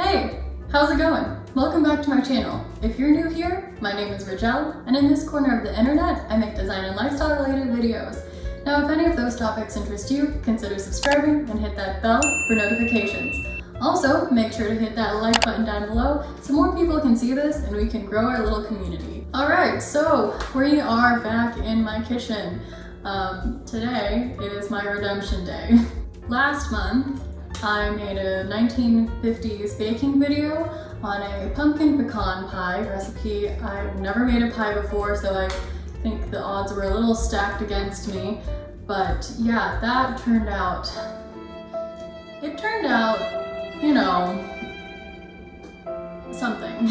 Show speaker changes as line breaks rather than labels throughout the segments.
Hey, how's it going? Welcome back to my channel. If you're new here, my name is Rachel, and in this corner of the internet, I make design and lifestyle related videos. Now, if any of those topics interest you, consider subscribing and hit that bell for notifications. Also, make sure to hit that like button down below so more people can see this and we can grow our little community. Alright, so we are back in my kitchen. Today is my redemption day. Last month, I made a 1950s baking video on a pumpkin pecan pie recipe. I've never made a pie before, so I think the odds were a little stacked against me. But yeah, that turned out, you know, something.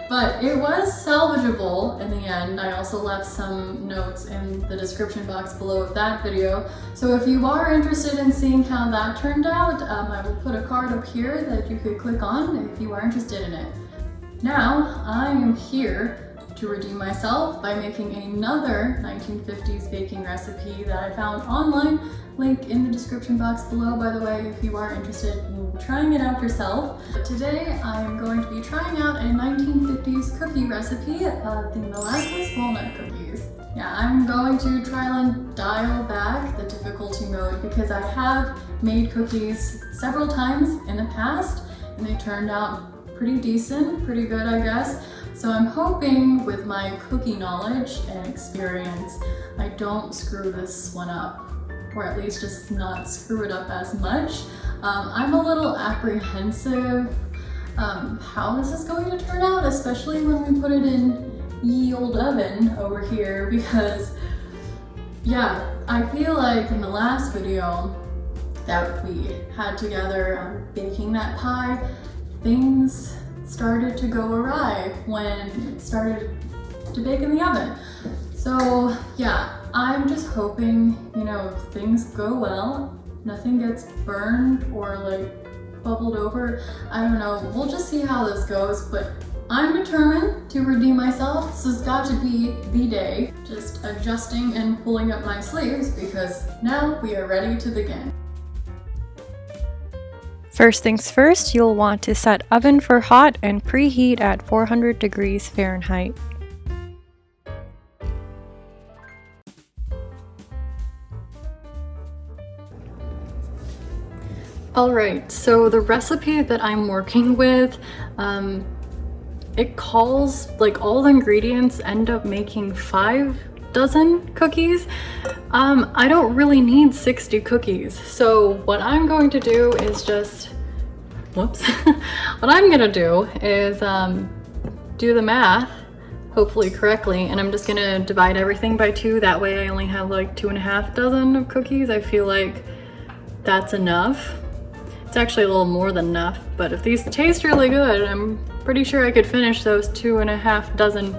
But it was salvageable in the end. I also left some notes in the description box below of that video. So if you are interested in seeing how that turned out, I will put a card up here that you could click on if you are interested in it. Now, I am here to redeem myself by making another 1950s baking recipe that I found online. Link in the description box below, by the way, if you are interested in trying it out yourself. Today, I am going to be trying out a 1950s cookie recipe of the Molasses Walnut Cookies. Yeah, I'm going to try and dial back the difficulty mode because I have made cookies several times in the past and they turned out pretty decent, pretty good, I guess. So I'm hoping with my cookie knowledge and experience, I don't screw this one up, or at least just not screw it up as much. I'm a little apprehensive how this is going to turn out, especially when we put it in ye old oven over here, because yeah, I feel like in the last video that we had together baking that pie, things started to go awry when it started to bake in the oven. So yeah, I'm just hoping, you know, things go well, nothing gets burned or like bubbled over. I don't know, we'll just see how this goes, but I'm determined to redeem myself. This has got to be the day. Just adjusting and pulling up my sleeves because now we are ready to begin.
First things first, you'll want to set oven for hot and preheat at 400 degrees Fahrenheit.
Alright, so the recipe that I'm working with, it calls, like all the ingredients end up making 5 dozen cookies. I don't really need 60 cookies. So what I'm going to do is just, what I'm gonna do is do the math, hopefully correctly, and I'm just gonna divide everything by 2. That way I only have like 2.5 dozen of cookies. I feel like that's enough. It's actually a little more than enough, but if these taste really good, I'm pretty sure I could finish those 2.5 dozen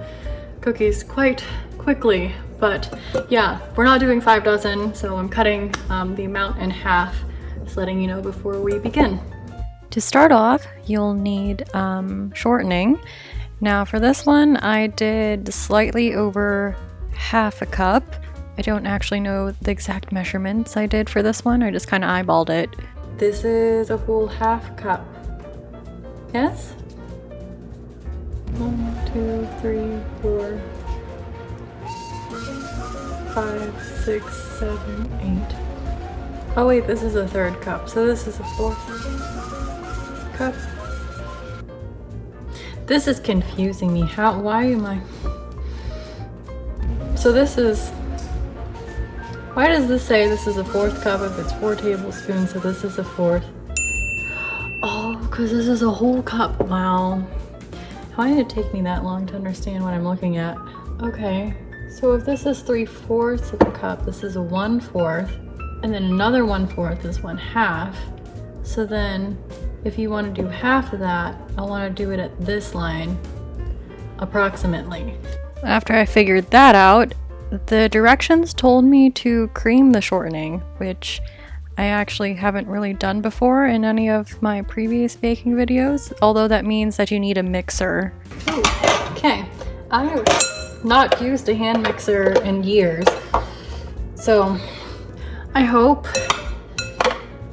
cookies quite quickly. But yeah, we're not doing 5 dozen, so I'm cutting the amount in half, just letting you know before we begin.
To start off, you'll need shortening. Now for this one, I did slightly over half a cup. I don't actually know the exact measurements I did for this one, I just kind of eyeballed it.
This is a whole half cup. Yes? 1, 2, 3, 4, 5, 6, 7, 8. Oh wait, this is a 3rd cup, so this is a 4th cup. This is confusing me. Why am I? So this is, why does this say this is a 4th cup if it's 4 tablespoons, so this is a 4th? Oh, because this is a whole cup. Wow. Why did it take me that long to understand what I'm looking at? Okay, so if this is 3/4 of a cup, this is a 1/4, and then another 1/4 is 1/2. So then if you want to do half of that, I want to do it at this line, approximately.
After I figured that out, the directions told me to cream the shortening, which I actually haven't really done before in any of my previous baking videos, although that means that you need a mixer.
Ooh, okay, I have not used a hand mixer in years, so I hope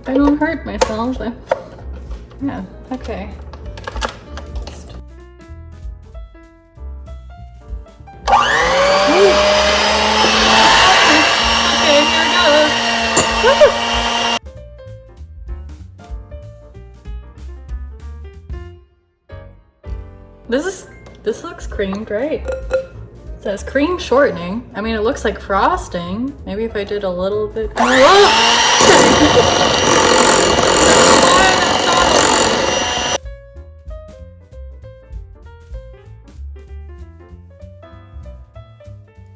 I don't hurt myself. Yeah, okay. This looks creamed, right? It says cream shortening. I mean, it looks like frosting. Maybe if I did a little bit.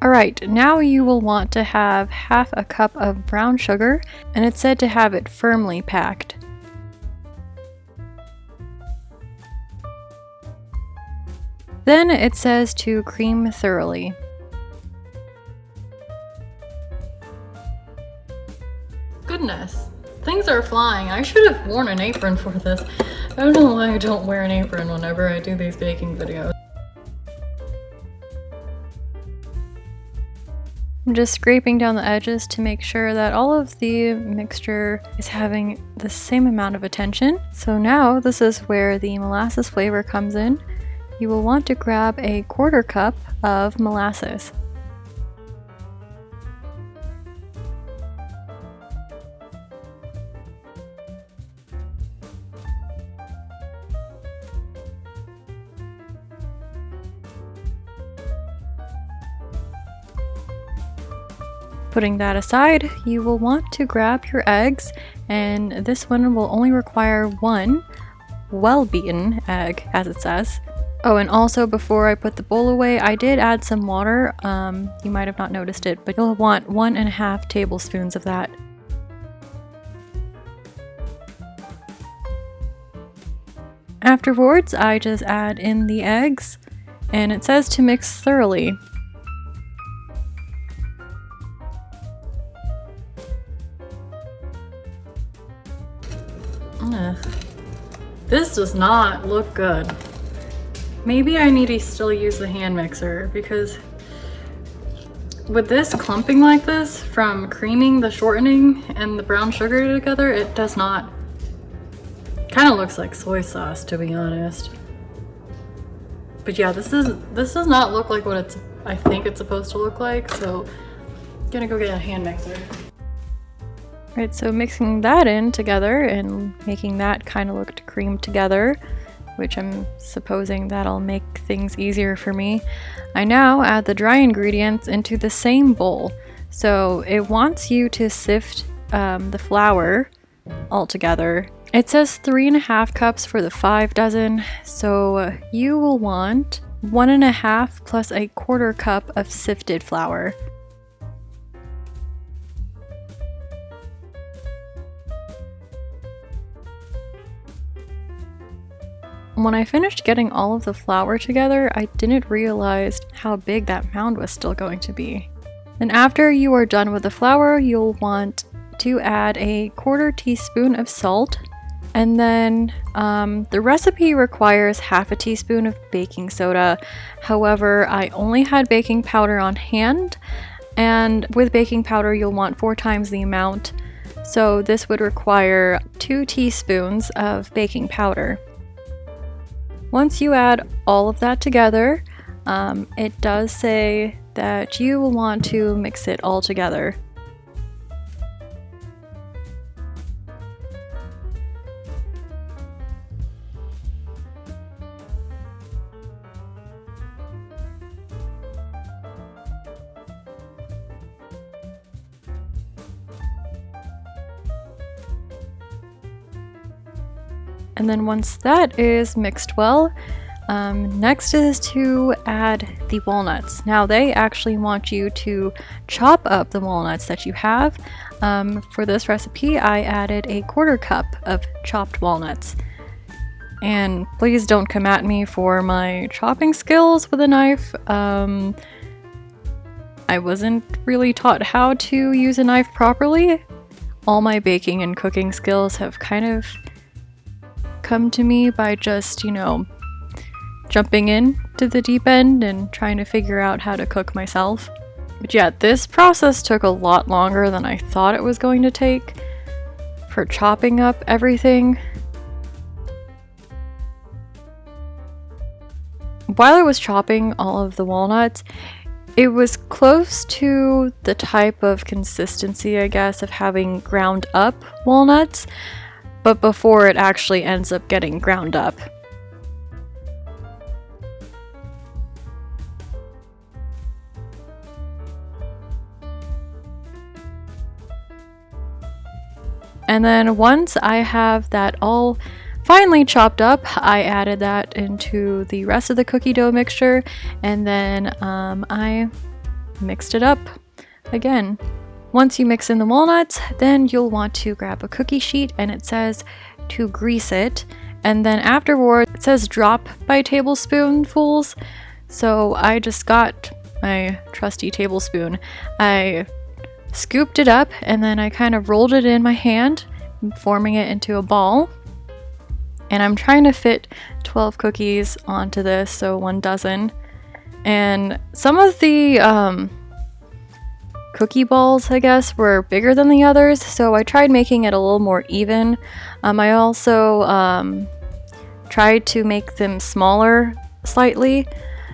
Alright, now you will want to have half a cup of brown sugar, and it's said to have it firmly packed. Then it says to cream thoroughly.
Goodness, things are flying. I should have worn an apron for this. I don't know why I don't wear an apron whenever I do these baking videos.
I'm just scraping down the edges to make sure that all of the mixture is having the same amount of attention. So now this is where the molasses flavor comes in. You will want to grab a 1/4 cup of molasses. Putting that aside, you will want to grab your eggs, and this one will only require 1 well-beaten egg, as it says. Oh, and also before I put the bowl away, I did add some water. You might have not noticed it, but you'll want 1½ tablespoons of that. Afterwards, I just add in the eggs, and it says to mix thoroughly.
This does not look good. Maybe I need to still use the hand mixer, because with this clumping like this from creaming the shortening and the brown sugar together, it does not. Kind of looks like soy sauce, to be honest. But yeah, this does not look like what I think it's supposed to look like, so I'm gonna go get a hand mixer.
Right, so mixing that in together and making that kind of look creamed together, which I'm supposing that'll make things easier for me, I now add the dry ingredients into the same bowl. So it wants you to sift the flour all together. It says 3½ cups for the 5 dozen, so you will want 1½ plus a 1/4 cup of sifted flour. When I finished getting all of the flour together, I didn't realize how big that mound was still going to be. And after you are done with the flour, you'll want to add a 1/4 teaspoon of salt, and then the recipe requires ½ teaspoon of baking soda. However, I only had baking powder on hand, and with baking powder you'll want 4 times the amount, so this would require 2 teaspoons of baking powder. Once you add all of that together, it does say that you will want to mix it all together. And then once that is mixed well, next is to add the walnuts. Now they actually want you to chop up the walnuts that you have. For this recipe, I added a 1/4 cup of chopped walnuts. And please don't come at me for my chopping skills with a knife. I wasn't really taught how to use a knife properly. All my baking and cooking skills have kind of come to me by just, jumping in to the deep end and trying to figure out how to cook myself. But yeah, this process took a lot longer than I thought it was going to take for chopping up everything. While I was chopping all of the walnuts, it was close to the type of consistency, I guess, of having ground up walnuts, but before it actually ends up getting ground up. And then once I have that all finely chopped up, I added that into the rest of the cookie dough mixture, and then I mixed it up again. Once you mix in the walnuts, then you'll want to grab a cookie sheet, and it says to grease it. And then afterward, it says drop by tablespoonfuls. So I just got my trusty tablespoon. I scooped it up, and then I kind of rolled it in my hand, forming it into a ball. And I'm trying to fit 12 cookies onto this, so 1 dozen. And some of the cookie balls, I guess, were bigger than the others, so I tried making it a little more even. I also tried to make them smaller slightly,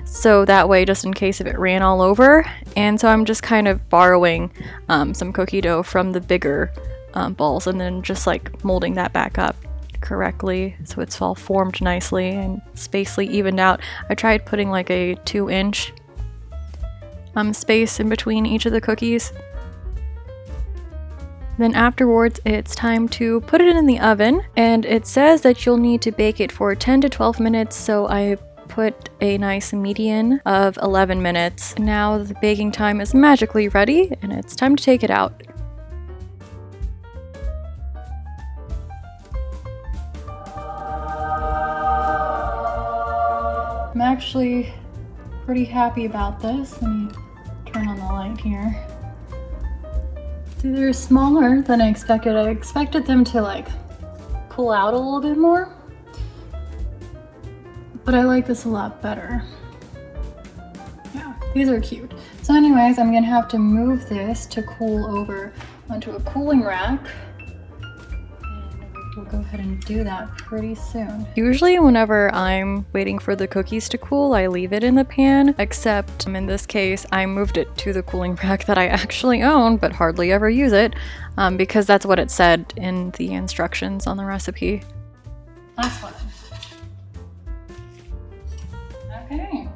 so that way, just in case if it ran all over. And so I'm just kind of borrowing some cookie dough from the bigger balls, and then just like molding that back up correctly so it's all formed nicely and spacely evened out. I tried putting like a 2-inch space in between each of the cookies. Then afterwards, it's time to put it in the oven, and it says that you'll need to bake it for 10 to 12 minutes, so I put a nice median of 11 minutes. Now the baking time is magically ready, and it's time to take it out. I'm actually pretty happy about this. Let me turn on the light here. See, they're smaller than I expected. I expected them to like pull out a little bit more, but I like this a lot better. Yeah, these are cute. So anyways, I'm gonna have to move this to cool over onto a cooling rack. We'll go ahead and do that pretty soon. Usually whenever I'm waiting for the cookies to cool, I leave it in the pan, except in this case, I moved it to the cooling rack that I actually own, but hardly ever use it, because that's what it said in the instructions on the recipe. Last one. Okay,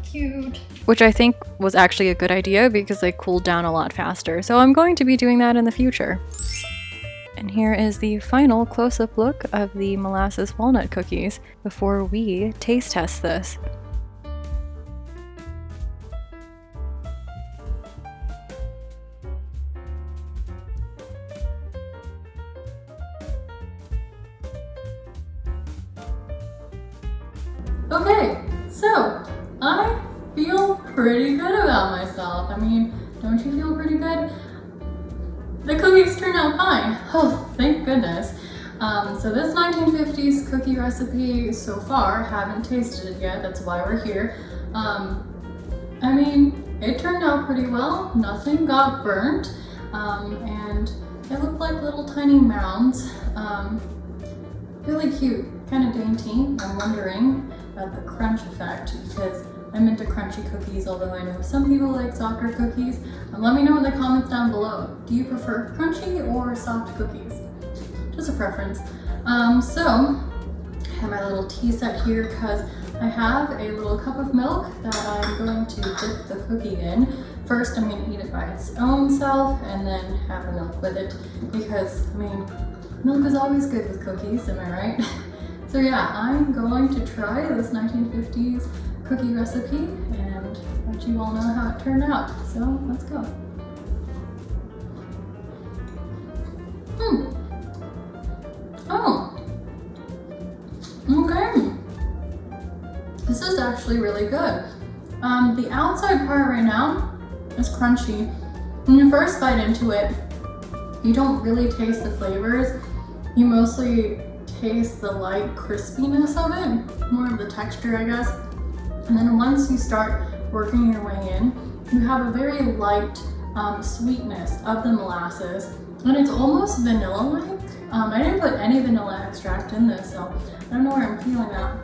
cute. Which I think was actually a good idea because they cooled down a lot faster, so I'm going to be doing that in the future. And here is the final close-up look of the molasses walnut cookies before we taste test this.
Okay, so I feel pretty good about myself. I mean, don't you feel pretty good? The cookies turned out fine. Oh, thank goodness. So this 1950s cookie recipe so far, haven't tasted it yet, that's why we're here. I mean, it turned out pretty well. Nothing got burnt, and they look like little tiny mounds. Really cute, kind of dainty. I'm wondering about the crunch effect because I'm into crunchy cookies, although I know some people like softer cookies. Let me know in the comments down below. Do you prefer crunchy or soft cookies? Just a preference. So I have my little tea set here because I have a little cup of milk that I'm going to dip the cookie in. First, I'm going to eat it by its own self and then have the milk with it because, I mean, milk is always good with cookies, am I right? So yeah, I'm going to try this 1950s cookie recipe and let you all know how it turned out. So let's go. Oh, okay. This is actually really good. The outside part right now is crunchy. When you first bite into it, you don't really taste the flavors. You mostly taste the light crispiness of it, more of the texture, I guess. And then once you start working your way in, you have a very light sweetness of the molasses, and it's almost vanilla-like. I didn't put any vanilla extract in this, so I don't know where I'm feeling that.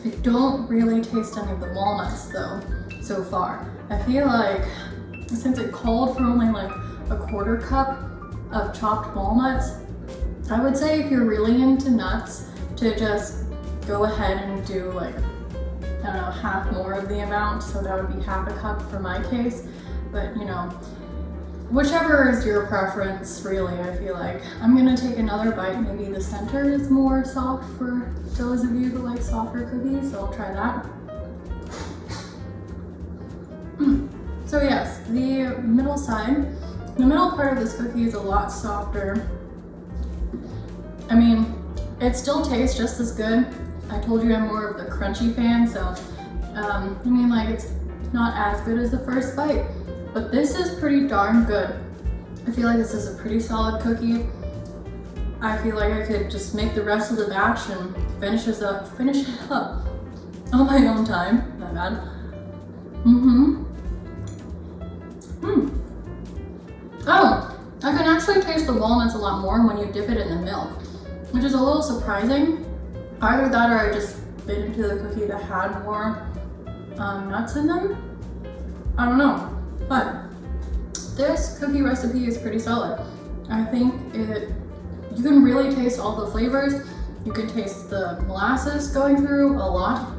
I don't really taste any of the walnuts though, so far. I feel like since it called for only like a 1/4 cup of chopped walnuts, I would say if you're really into nuts to just go ahead and do like, I don't know, half more of the amount, so that would be 1/2 cup for my case. But you know, whichever is your preference, really, I feel like. I'm gonna take another bite. Maybe the center is more soft for those of you who like softer cookies, so I'll try that. So yes, the middle part of this cookie is a lot softer. I mean, it still tastes just as good. I told you I'm more of the crunchy fan, so I mean, like, it's not as good as the first bite, but this is pretty darn good. I feel like this is a pretty solid cookie. I feel like I could just make the rest of the batch and finish it up on my own time. My bad. Oh, I can actually taste the walnuts a lot more when you dip it in the milk, which is a little surprising. Either that or I just bit into the cookie that had more nuts in them. I don't know, but this cookie recipe is pretty solid. I think you can really taste all the flavors. You can taste the molasses going through a lot.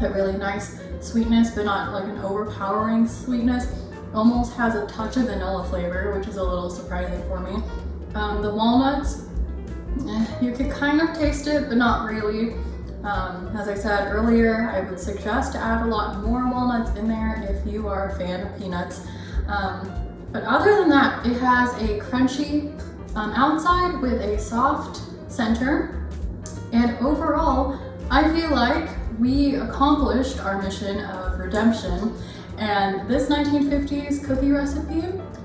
That really nice sweetness, but not like an overpowering sweetness. Almost has a touch of vanilla flavor, which is a little surprising for me. The walnuts, you could kind of taste it, but not really. As I said earlier, I would suggest to add a lot more walnuts in there if you are a fan of peanuts. But other than that, it has a crunchy outside with a soft center. And overall, I feel like we accomplished our mission of redemption. And this 1950s cookie recipe,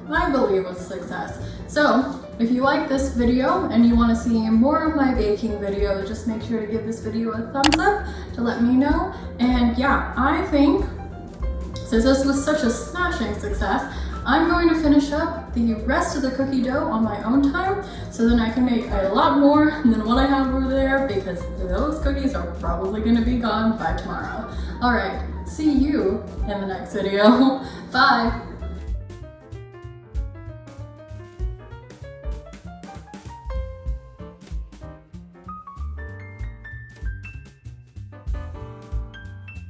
I believe, was a success. So if you like this video and you want to see more of my baking videos, just make sure to give this video a thumbs up to let me know. And yeah, I think since this was such a smashing success, I'm going to finish up the rest of the cookie dough on my own time, so then I can make a lot more than what I have over there, because those cookies are probably going to be gone by tomorrow. All right, see you in the next video. Bye.